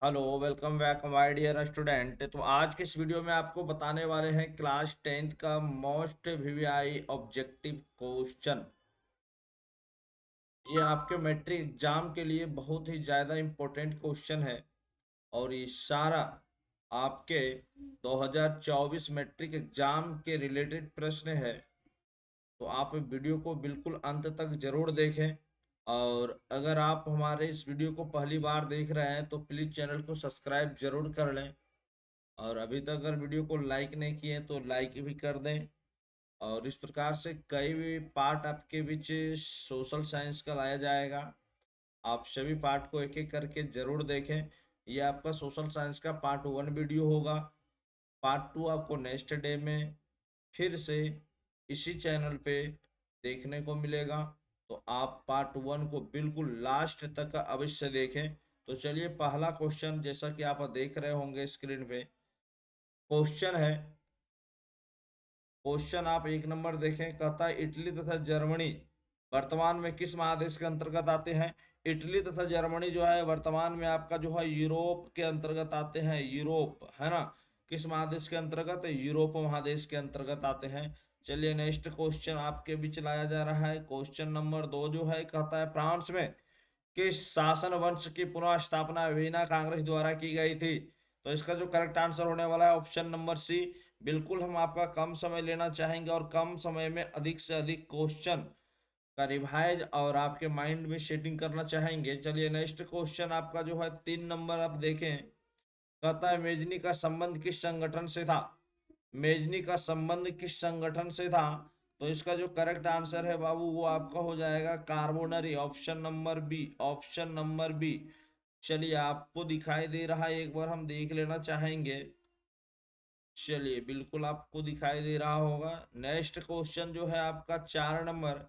Hello, welcome back my dear student. तो आज के इस वीडियो में आपको बताने वाले हैं क्लास 10th का मोस्ट वीवीआई ऑब्जेक्टिव क्वेश्चन। ये आपके मैट्रिक एग्जाम के लिए बहुत ही ज़्यादा इम्पोर्टेंट क्वेश्चन है और ये सारा आपके 2024 मैट्रिक एग्जाम के रिलेटेड प्रश्न है। तो आप वीडियो को बिल्कुल अंत तक जरूर देखें। और अगर आप हमारे इस वीडियो को पहली बार देख रहे हैं तो प्लीज़ चैनल को सब्सक्राइब जरूर कर लें। और अभी तक अगर वीडियो को लाइक नहीं किए तो लाइक भी कर दें। और इस प्रकार से कई भी पार्ट आपके बीच सोशल साइंस का लाया जाएगा। आप सभी पार्ट को एक एक करके जरूर देखें। ये आपका सोशल साइंस का पार्ट 1 वीडियो होगा। पार्ट 2 आपको नेक्स्ट डे में फिर से इसी चैनल पे देखने को मिलेगा। तो आप पार्ट 1 को बिल्कुल लास्ट तक अवश्य देखें। तो चलिए, पहला क्वेश्चन जैसा कि आप देख रहे होंगे स्क्रीन पे क्वेश्चन है। क्वेश्चन आप एक नंबर देखें, कहता है इटली तथा जर्मनी वर्तमान में किस महादेश के अंतर्गत आते हैं। इटली तथा जर्मनी जो है वर्तमान में आपका जो है यूरोप के अंतर्गत आते हैं। यूरोप है ना, किस महादेश के अंतर्गत है? यूरोप महादेश के अंतर्गत आते हैं। चलिए, नेक्स्ट क्वेश्चन आपके बीच लाया जा रहा है। क्वेश्चन नंबर 2 जो है, कहता है फ्रांस में किस शासन वंश की पुनः स्थापना वीना कांग्रेस द्वारा की गई थी। तो इसका जो करेक्ट आंसर होने वाला है ऑप्शन नंबर सी। बिल्कुल हम आपका कम समय लेना चाहेंगे और कम समय में अधिक से अधिक क्वेश्चन का रिवाइज और आपके माइंड में सेटिंग करना चाहेंगे। चलिए, नेक्स्ट क्वेश्चन आपका जो है 3 नंबर आप देखें, कहता है मेजनी का संबंध किस संगठन से था। मेजनी का संबंध किस संगठन से था। तो इसका जो करेक्ट आंसर है बाबू वो आपका हो जाएगा Carbonari, option number B. Option number B. चलिए, आपको दिखाई दे रहा है, एक बार हम देख लेना चाहेंगे। चलिए, बिल्कुल आपको दिखाई दे रहा होगा। नेक्स्ट क्वेश्चन जो है आपका 4 नंबर,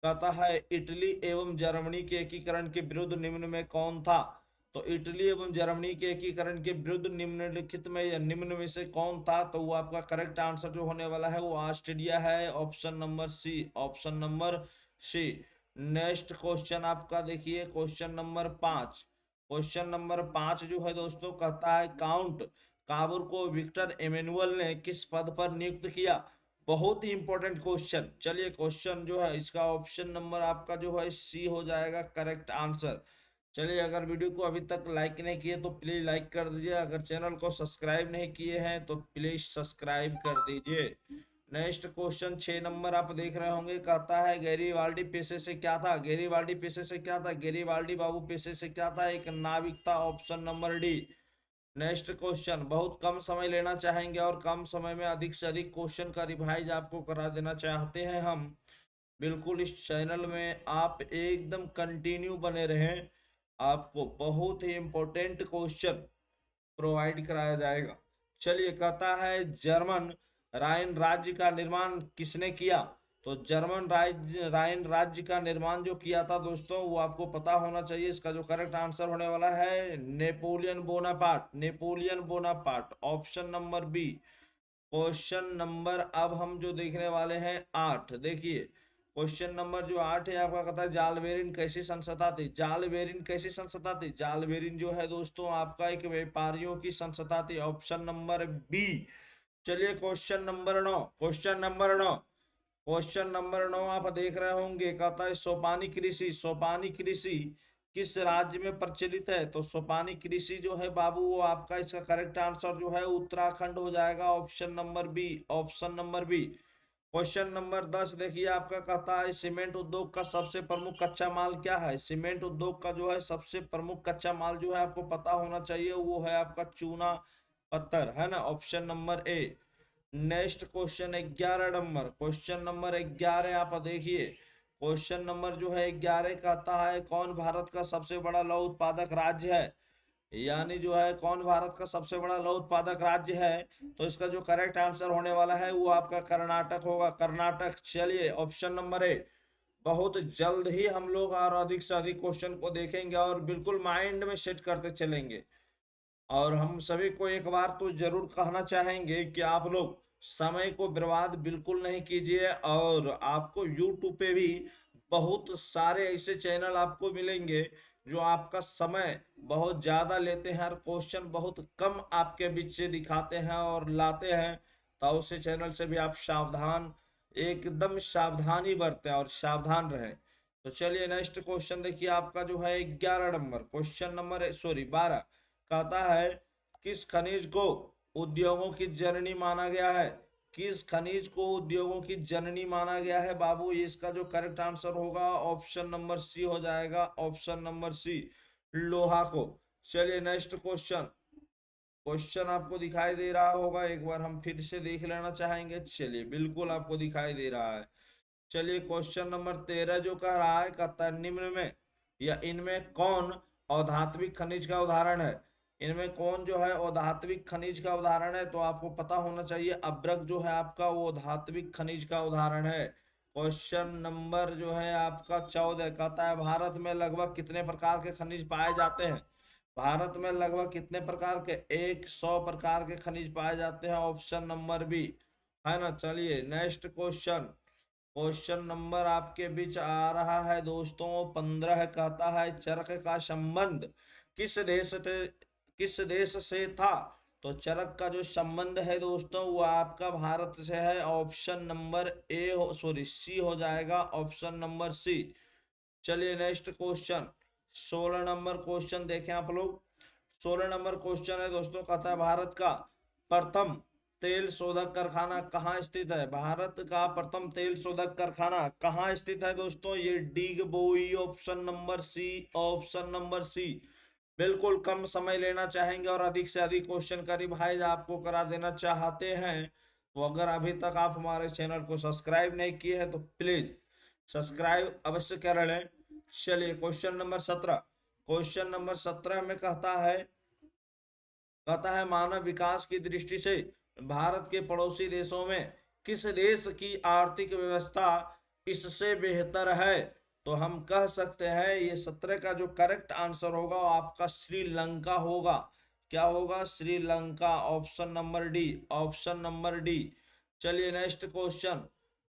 कहता है इटली एवं जर्मनी के एकीकरण के विरुद्ध निम्न में कौन था। तो इटली एवं जर्मनी के एकीकरण के विरुद्ध निम्नलिखित में या निम्न में से कौन था। तो वो आपका करेक्ट आंसर जो होने वाला है वो ऑस्ट्रेलिया है, option number C. Option number C. Next question आपका देखिए, क्वेश्चन नंबर 5। क्वेश्चन नंबर 5 जो है दोस्तों, कहता है काउंट काबुर को विक्टर एमेनुअल ने किस पद पर नियुक्त किया। बहुत ही इंपॉर्टेंट क्वेश्चन। चलिए, क्वेश्चन जो है इसका ऑप्शन नंबर आपका जो है सी हो जाएगा करेक्ट आंसर। चलिए, अगर वीडियो को अभी तक लाइक नहीं किए तो प्लीज लाइक कर दीजिए। अगर चैनल को सब्सक्राइब नहीं किए हैं तो प्लीज सब्सक्राइब कर दीजिए। नेक्स्ट क्वेश्चन 6 नंबर आप देख रहे होंगे, कहता है गैरीवाल्डी पेशे से क्या था। गैरीवाल्डी पेशे से क्या था? गैरीवाल्डी बाबू पेशे से क्या था? एक नाविक था, option number D. Next question, बहुत कम समय लेना चाहेंगे और कम समय में अधिक से अधिक क्वेश्चन का रिवाइज आपको करा देना चाहते हैं हम। बिल्कुल इस चैनल में आप एकदम कंटिन्यू बने रहें। आपको बहुत ही इंपॉर्टेंट क्वेश्चन प्रोवाइड कराया जाएगा। चलिए, कहता है जर्मन राइन राज्य का निर्माण किसने किया। तो जर्मन राज्य राइन राज्य का निर्माण जो किया था दोस्तों वो आपको पता होना चाहिए। इसका जो करेक्ट आंसर होने वाला है Napoleon Bonaparte. Napoleon Bonaparte, option number B. Question number अब हम जो देखने वाले हैं 8, देखिए क्वेश्चन नंबर जो 8 है आपका, कहता है जालबेरिन कैसी संस्था थी। जालबेरिन कैसी संस्था थी? जालबेरिन जो है दोस्तों आपका एक व्यापारियों की संस्था थी, ऑप्शन नंबर बी। चलिए, क्वेश्चन नंबर 9 आप देख रहे होंगे, कहता है सोपानी कृषि। सोपानी कृषि किस राज्य में प्रचलित है। तो सोपानी कृषि जो है बाबू वो आपका इसका करेक्ट आंसर जो है उत्तराखंड हो जाएगा, option number B. Option number B. Question number 10 देखिए, आपका कहता है सीमेंट उद्योग का सबसे प्रमुख कच्चा माल क्या है। सीमेंट उद्योग का जो है सबसे प्रमुख कच्चा माल जो है आपको पता होना चाहिए, वो है आपका चूना पत्थर, है ना, option number A. Next question 11 number, question number 11 आप देखिए। क्वेश्चन नंबर जो है 11 कहता है कौन भारत का सबसे बड़ा लौह उत्पादक राज्य है। यानी जो है कौन भारत का सबसे बड़ा लौह उत्पादक राज्य है। तो इसका जो करेक्ट आंसर होने वाला है वो आपका कर्नाटक होगा, कर्नाटक। चलिए, ऑप्शन नंबर ए। बहुत जल्द ही हम लोग और अधिक से अधिक क्वेश्चन को देखेंगे और बिल्कुल माइंड में सेट करते चलेंगे। और हम सभी को एक बार तो जरूर कहना चाहेंगे कि आप लोग समय को बर्बाद बिल्कुल नहीं कीजिए। और आपको YouTube पे भी बहुत सारे ऐसे चैनल आपको मिलेंगे जो आपका समय बहुत ज्यादा लेते हैं और क्वेश्चन बहुत कम आपके बीच से दिखाते हैं और लाते हैं, तो उस चैनल से भी आप सावधान, एकदम सावधानी बरतें और सावधान रहें। तो चलिए नेक्स्ट क्वेश्चन देखिए, आपका जो है 11 नंबर क्वेश्चन नंबर 12 कहता है किस खनिज को उद्योगों की जननी माना गया है? किस खनिज को उद्योगों की जननी माना गया है बाबू? इसका जो करेक्ट आंसर होगा ऑप्शन नंबर सी हो जाएगा, ऑप्शन नंबर सी, लोहा को। चलिए नेक्स्ट क्वेश्चन, क्वेश्चन आपको दिखाई दे रहा होगा, एक बार हम फिर से देख लेना चाहेंगे। चलिए बिल्कुल आपको दिखाई दे रहा है। चलिए क्वेश्चन नंबर 13 जो कह रहा है, कहता है निम्न में या इनमें कौन अधात्विक खनिज का उदाहरण है? इनमें कौन जो है अधात्विक खनिज का उदाहरण है? तो आपको पता होना चाहिए अब्रक जो है आपका वो धात्विक खनिज का उदाहरण है। क्वेश्चन नंबर जो है आपका 14 कहता है भारत में लगभग कितने प्रकार के खनिज पाए जाते हैं? भारत में लगभग कितने प्रकार के? 100 प्रकार के खनिज पाए जाते हैं, ऑप्शन नंबर बी, है ना। चलिए नेक्स्ट क्वेश्चन, क्वेश्चन नंबर आपके बीच आ रहा है दोस्तों 15, कहता है चरक का संबंध किस देश से था? तो चरक का जो संबंध है दोस्तों वो आपका भारत से है, ऑप्शन नंबर सी हो जाएगा, ऑप्शन नंबर सी। चलिए नेक्स्ट क्वेश्चन 16 नंबर क्वेश्चन देखें आप लोग। 16 नंबर क्वेश्चन है दोस्तों, कहता है भारत का प्रथम तेल शोधक कारखाना कहाँ स्थित है? भारत का प्रथम तेल शोधक कारखाना कहाँ स्थित है दोस्तों? ये Digboi, option number C, option number C. बिल्कुल कम समय लेना चाहेंगे और अधिक से अधिक क्वेश्चन का रिवाइज आपको करा देना चाहते हैं, तो अगर अभी तक आप हमारे चैनल को सब्सक्राइब नहीं किए हैं तो प्लीज सब्सक्राइब अवश्य कर लें। चलिए क्वेश्चन नंबर 17, क्वेश्चन नंबर 17 में कहता है मानव विकास की दृष्टि से भारत के पड़ोसी देशों में किस देश की आर्थिक व्यवस्था इससे बेहतर है? तो हम कह सकते हैं ये 17 का जो करेक्ट आंसर होगा वो आपका श्रीलंका होगा। क्या होगा? Sri Lanka, option number D, option number D. चलिए नेक्स्ट क्वेश्चन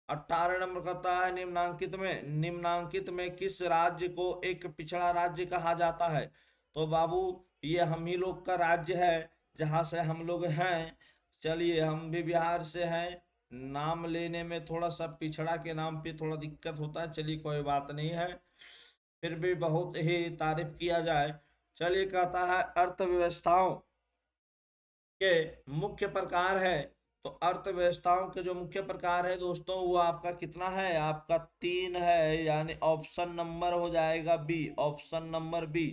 18 नंबर कहता है निम्नांकित में किस राज्य को एक पिछड़ा राज्य कहा जाता है? तो बाबू ये हम ही लोग का राज्य है जहां से हम लोग हैं। चलिए हम भी बिहार से हैं, नाम लेने में थोड़ा सा पिछड़ा के नाम पे थोड़ा दिक्कत होता है, चलिए कोई बात नहीं है, फिर भी बहुत ही तारीफ किया जाए। चलिए कहता है अर्थव्यवस्थाओं के मुख्य प्रकार है, तो अर्थव्यवस्थाओं के जो मुख्य प्रकार है दोस्तों वो आपका कितना है? आपका 3 है, यानी ऑप्शन नंबर हो जाएगा बी, ऑप्शन नंबर बी।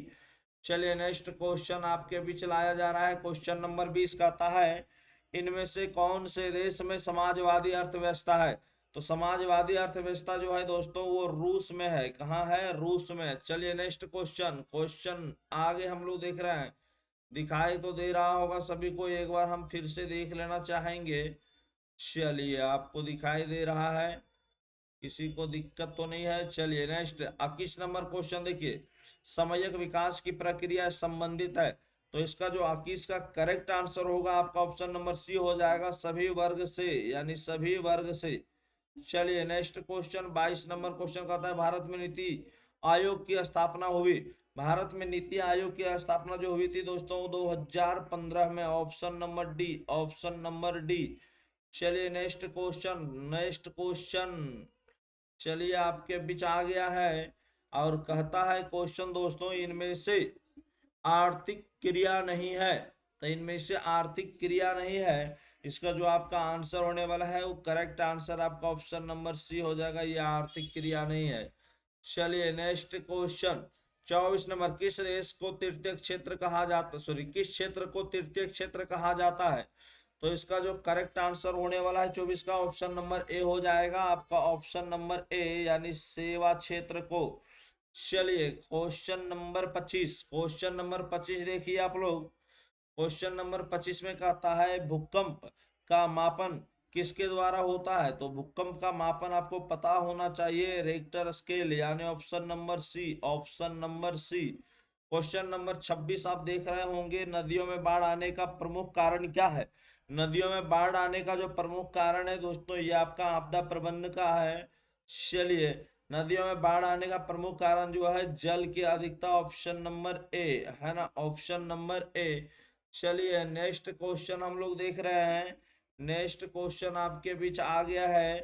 चलिए नेक्स्ट क्वेश्चन आपके बीच लाया जा रहा है, क्वेश्चन नंबर 20 कहता है इनमें से कौन से देश में समाजवादी अर्थव्यवस्था है? तो समाजवादी अर्थव्यवस्था जो है दोस्तों वो रूस में है। कहाँ है? रूस में। चलिए नेक्स्ट क्वेश्चन, क्वेश्चन आगे हम लोग देख रहे हैं, दिखाई तो दे रहा होगा सभी को, एक बार हम फिर से देख लेना चाहेंगे। चलिए आपको दिखाई दे रहा है, किसी को दिक्कत तो नहीं है। चलिए नेक्स्ट 21 नंबर क्वेश्चन देखिए, समयक विकास की प्रक्रिया संबंधित है, तो इसका जो 21 का करेक्ट आंसर होगा आपका ऑप्शन नंबर सी हो जाएगा, सभी वर्ग से, यानी सभी वर्ग से। चलिए नेक्स्ट क्वेश्चन 22 नंबर क्वेश्चन कहता है भारत में नीति आयोग की स्थापना हुई। भारत में नीति आयोग की स्थापना जो हुई थी दोस्तों 2015 में, option number D, option number D. चलिए नेक्स्ट क्वेश्चन, नेक्स्ट क्वेश्चन चलिए आपके बीच आ गया है और कहता है क्वेश्चन दोस्तों इनमें से आर्थिक क्रिया नहीं है, तो इनमें से आर्थिक क्रिया नहीं है, इसका जो आपका आंसर होने वाला है वो करेक्ट आंसर आपका ऑप्शन नंबर सी हो जाएगा, ये आर्थिक क्रिया नहीं है। चलिए नेक्स्ट क्वेश्चन 24 नंबर, किस देश को तृतीय क्षेत्र कहा जाता, सॉरी किस क्षेत्र को तृतीय क्षेत्र कहा जाता है? तो इसका जो करेक्ट आंसर होने वाला है 24 का ऑप्शन नंबर ए हो जाएगा आपका, ऑप्शन नंबर ए, यानी सेवा क्षेत्र को। चलिए क्वेश्चन नंबर 25, क्वेश्चन नंबर 25 देखिए आप लोग, क्वेश्चन नंबर 25 में कहता है भूकंप का मापन किसके द्वारा होता है? तो भूकंप का मापन आपको पता होना चाहिए, रेक्टर स्केल, यानी option number C, option number C. Question number 26 आप देख रहे होंगे, नदियों में बाढ़ आने का प्रमुख कारण क्या है? नदियों में बाढ़ आने का जो प्रमुख कारण है दोस्तों ये आपका आपदा प्रबंधन का है। चलिए नदियों में बाढ़ आने का प्रमुख कारण जो है जल की अधिकता, ऑप्शन नंबर ए, है ना, ऑप्शन नंबर ए। चलिए नेक्स्ट क्वेश्चन हम लोग देख रहे हैं। नेक्स्ट क्वेश्चन आपके बीच आ गया है।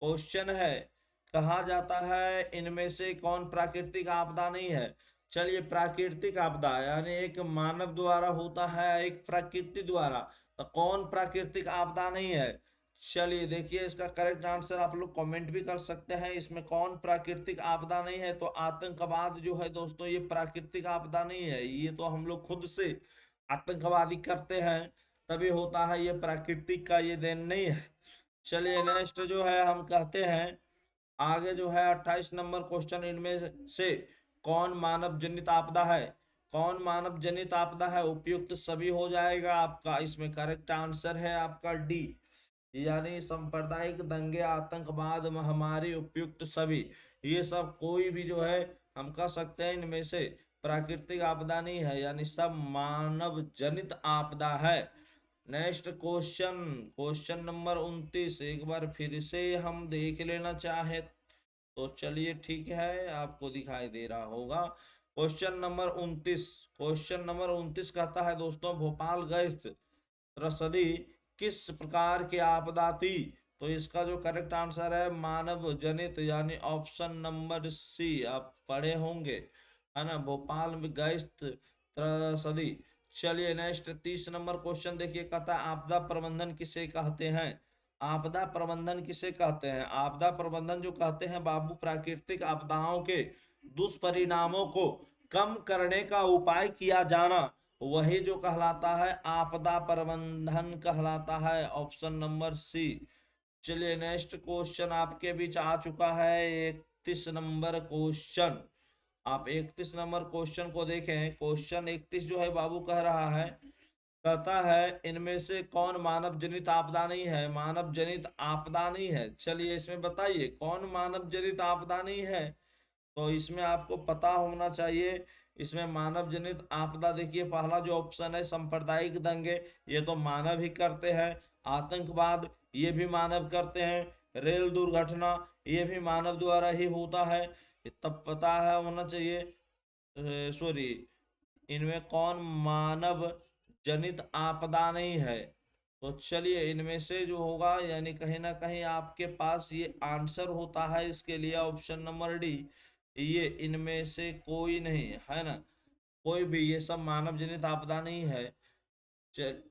क्वेश्चन है, कहा जाता है इनमें से कौन प्राकृतिक आपदा नहीं है। चलिए प्राकृतिक आपदा यानी एक मानव द्वारा होता है, एक प्रकृति द्वारा, तो कौन प्राकृतिक आपदा नहीं है। चलिए देखिए इसका करेक्ट आंसर आप लोग कमेंट भी कर सकते हैं। इसमें कौन प्राकृतिक आपदा नहीं है, तो आतंकवाद जो है दोस्तों ये प्राकृतिक आपदा नहीं है, ये तो हम लोग खुद से आतंकवादी करते हैं तभी होता है, ये प्राकृतिक का ये देन नहीं है। चलिए नेक्स्ट जो है हम कहते हैं आगे जो है 28 नंबर क्वेश्चन, इनमें से कौन मानव जनित आपदा है। कौन मानव जनित आपदा है, उपयुक्त सभी हो जाएगा आपका। इसमें करेक्ट आंसर है आपका डी, यानी सांप्रदायिक दंगे, आतंकवाद, महामारी, उपयुक्त सभी, ये सब कोई भी जो है हम कह सकते हैं इनमें से प्राकृतिक आपदा नहीं है, यानी सब मानव जनित आपदा है। नेक्स्ट क्वेश्चन, क्वेश्चन नंबर 29, एक बार फिर से हम देख लेना चाहे तो चलिए ठीक है, आपको दिखाई दे रहा होगा। क्वेश्चन नंबर 29, क्वेश्चन नंबर 29 कहता है दोस्तों, भोपाल गैस रसदी किस प्रकार की आपदा थी। तो इसका जो करेक्ट आंसर है मानव जनित, यानी ऑप्शन नंबर सी, आप पढ़े होंगे, है ना, भोपाल में गैस त्रसदी। चलिए नेक्स्ट 30 नंबर क्वेश्चन देखिए, कहता है आपदा प्रबंधन किसे कहते हैं। आपदा प्रबंधन किसे कहते हैं। आपदा प्रबंधन जो कहते हैं बाबू, प्राकृतिक आपदाओं के दुष्परिणामों को कम करने का उपाय किया जाना, वही जो कहलाता है आपदा प्रबंधन कहलाता है, ऑप्शन नंबर सी। चलिए नेक्स्ट क्वेश्चन आपके बीच आ चुका है 31 नंबर क्वेश्चन। आप 31 नंबर क्वेश्चन को देखें। क्वेश्चन 31 जो है बाबू कह रहा है, कहता है इनमें से कौन मानव जनित आपदा नहीं है। मानव जनित आपदा नहीं है, चलिए इसमें बताइए कौन मानव जनित आपदा नहीं है। तो इसमें आपको पता होना चाहिए, इसमें मानव जनित आपदा देखिए पहला जो ऑप्शन है सांप्रदायिक दंगे, ये तो मानव ही करते हैं। आतंकवाद ये भी मानव करते हैं। रेल दुर्घटना ये भी मानव द्वारा ही होता है, तब पता है होना चाहिए। सॉरी, इनमें कौन मानव जनित आपदा नहीं है। तो चलिए इनमें से जो होगा, यानी कहीं ना कहीं आपके पास ये आंसर होता है इसके लिए, ऑप्शन नंबर डी, ये इनमें से कोई नहीं है ना, कोई भी, ये सब मानव जनित आपदा नहीं है। चल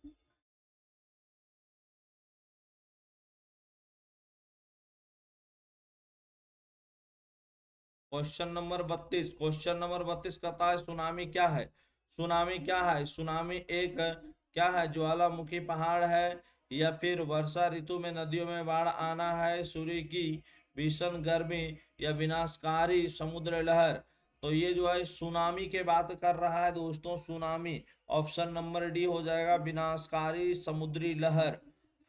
क्वेश्चन नंबर 32, क्वेश्चन नंबर 32 कहता है सुनामी क्या है। सुनामी क्या है। सुनामी एक क्या है, ज्वालामुखी पहाड़ है, या फिर वर्षा ऋतु में नदियों में बाढ़ आना है, सूर्य की भीषण गर्मी, या विनाशकारी समुद्र लहर। तो ये जो है सुनामी के बात कर रहा है दोस्तों, सुनामी, ऑप्शन नंबर डी हो जाएगा, विनाशकारी समुद्री लहर,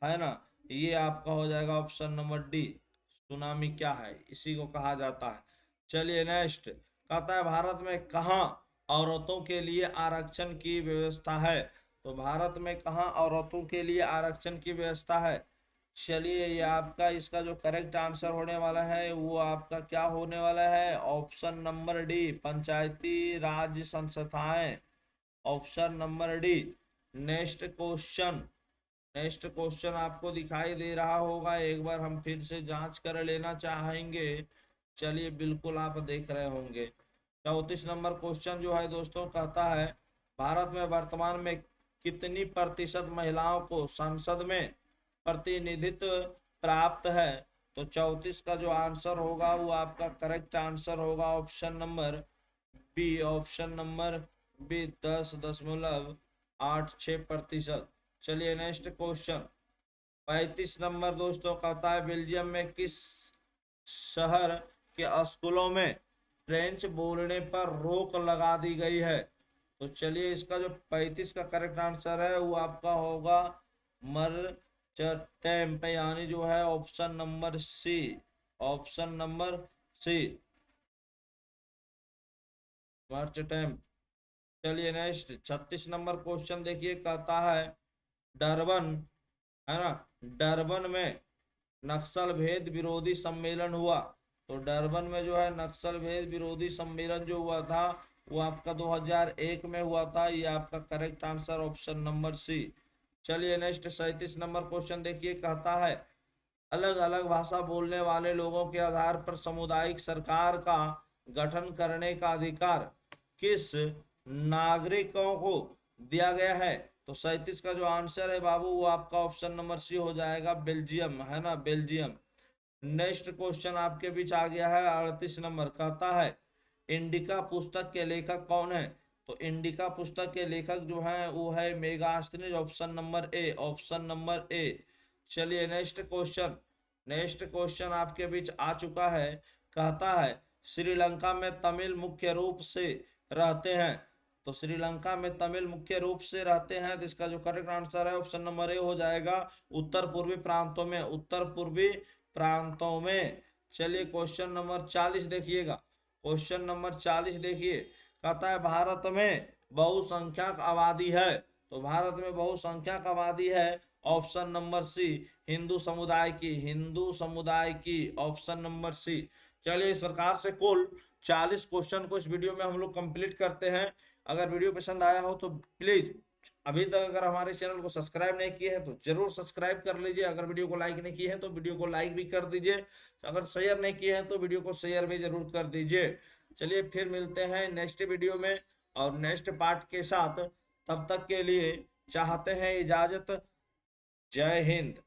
है ना, ये आपका हो जाएगा ऑप्शन नंबर डी। सुनामी क्या है, इसी को कहा जाता है। चलिए नेक्स्ट कहता है भारत में कहाँ औरतों के लिए आरक्षण की व्यवस्था है। तो भारत में कहाँ औरतों के लिए आरक्षण की व्यवस्था है। चलिए ये आपका इसका जो करेक्ट आंसर होने वाला है वो आपका क्या होने वाला है, ऑप्शन नंबर डी, पंचायती राज संस्थाएं, option number D. Next question, next question आपको दिखाई दे रहा होगा, एक बार हम फिर से जांच कर लेना चाहेंगे। चलिए बिल्कुल आप देख रहे होंगे। 34 नंबर क्वेश्चन जो है दोस्तों कहता है भारत में वर्तमान में कितनी प्रतिशत महिलाओं को संसद में प्रतिनिधित्व प्राप्त है। तो 34 का जो आंसर होगा वो आपका करेक्ट आंसर होगा option number B, option number B, 10.86%। चलिए नेक्स्ट क्वेश्चन 35 नंबर दोस्तों कहता है बेल्जियम में किस शहर के स्कूलों में फ्रेंच बोलने पर रोक लगा दी गई है। तो चलिए इसका जो 35 का करेक्ट आंसर है वो आपका होगा मर्चटेम, यानी जो है option number C, option number C, मर्चटेम। चलिए नेक्स्ट 36 नंबर क्वेश्चन देखिए, कहता है डरबन, है ना, डरबन में नक्सल भेद विरोधी सम्मेलन हुआ। तो डरबन में जो है नक्सल भेद विरोधी सम्मेलन जो हुआ था वो आपका 2001 में हुआ था। ये आपका correct answer option number C. चलिए नेक्स्ट 37 नंबर क्वेश्चन देखिए, कहता है अलग अलग भाषा बोलने वाले लोगों के आधार पर सामुदायिक सरकार का गठन करने का अधिकार किस नागरिकों को दिया गया है? तो 37 का जो आंसर है बाबू वो आपका ऑप्शन नंबर सी हो जाएगा, बेल्जियम, है ना, बेल्जियम। नेक्स्ट क्वेश्चन आपके बीच आ गया है 38 नंबर, कहता है इंडिका पुस्तक के लेखक कौन है? तो इंडिका पुस्तक के लेखक जो है वो है Megasthenes, option number A, option number A. चलिए नेक्स्ट क्वेश्चन आपके बीच आ चुका है, कहता है श्रीलंका में तमिल मुख्य रूप से रहते हैं। तो श्रीलंका में तमिल मुख्य रूप से रहते हैं, तो इसका जो करेक्ट आंसर है ऑप्शन नंबर ए हो जाएगा, उत्तर पूर्वी प्रांतों में, उत्तर पूर्वी प्रांतों में। चलिए क्वेश्चन नंबर 40 देखिएगा, क्वेश्चन नंबर 40 देखिए, कहता है भारत में बहुसंख्यक आबादी है। तो भारत में बहुसंख्यक आबादी है, ऑप्शन नंबर सी, हिंदू समुदाय की, हिंदू समुदाय की, ऑप्शन नंबर सी। चलिए इस प्रकार से कुल 40 क्वेश्चन को इस वीडियो में हम लोग कंप्लीट करते हैं। अगर वीडियो पसंद आया हो तो प्लीज अभी तक अगर हमारे चैनल को सब्सक्राइब नहीं किए हैं तो जरूर सब्सक्राइब कर लीजिए। अगर वीडियो को लाइक नहीं किए हैं तो वीडियो को लाइक भी कर दीजिए। अगर शेयर नहीं किए हैं तो वीडियो को शेयर भी जरूर कर दीजिए। चलिए फिर मिलते हैं नेक्स्ट वीडियो में और नेक्स्ट पार्ट के साथ। तब तक के लिए चाहते हैं इजाजत। जय हिंद।